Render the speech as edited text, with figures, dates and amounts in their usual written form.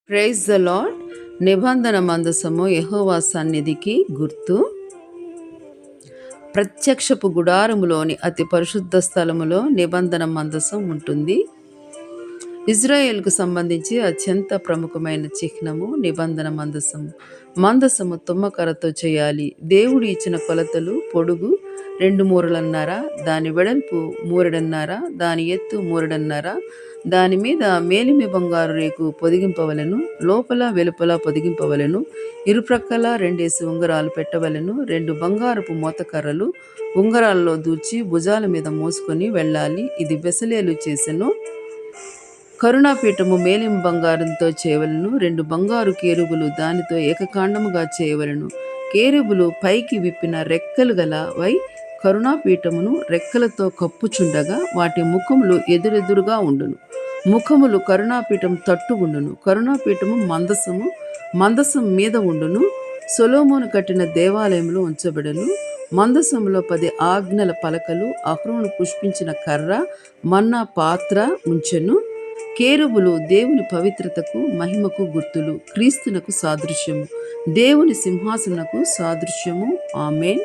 Praise the lord. నిబంధన మందసము యెహోవా సన్నిధికి గుర్తు. ప్రత్యక్షపు గుడారములోని అతి పరిశుద్ధ స్థలములో నిబంధన మందసం ఉంటుంది. ఇజ్రాయేల్కు సంబంధించి అత్యంత ప్రముఖమైన చిహ్నము నిబంధన మందసము. మందసము తుమ్మకరతో చేయాలి. దేవుడు ఇచ్చిన కొలతలు: పొడుగు 2 మూరలున్నర, దాని వెడల్పు 3 మూరెడున్నర, దాని ఎత్తు 3 మూరెడున్నర. దాని మీద మేలిమి బంగారు రేకు పొదిగింపవలెను, లోపల వెలుపల పొదిగింపవలెను. ఇరుప్రక్కల 2 ఉంగరాలు పెట్టవలెను. 2 బంగారపు మోతకర్రలు ఉంగరాల్లో దూర్చి భుజాల మీద మోసుకొని వెళ్ళాలి. ఇది బెసలేలు చేసెను. కరుణాపీఠము మేలిమి బంగారంతో చేయవలెను. 2 బంగారు కేరుబులు దానితో ఏకకాండముగా చేయవలెను. కేరుబులు పైకి విప్పిన రెక్కలు గలవై కరుణాపీఠమును రెక్కలతో కప్పుచుండగా వాటి ముఖములు ఎదురెదురుగా ఉండును. ముఖములు కరుణాపీఠం తట్టు ఉండును. కరుణాపీఠము మందసం మీద ఉండును. సొలొమోను కట్టిన దేవాలయంలో ఉంచబడెను. మందసములో 10 ఆజ్ఞల పలకలు, అహరోను పుష్పించిన కర్ర, మన్నా పాత్ర ఉంచెను. కేరుబులు దేవుని పవిత్రతకు మహిమకు గుర్తులు, క్రీస్తునకు సాదృశ్యము, దేవుని సింహాసనకు సాదృశ్యము. ఆమేన్.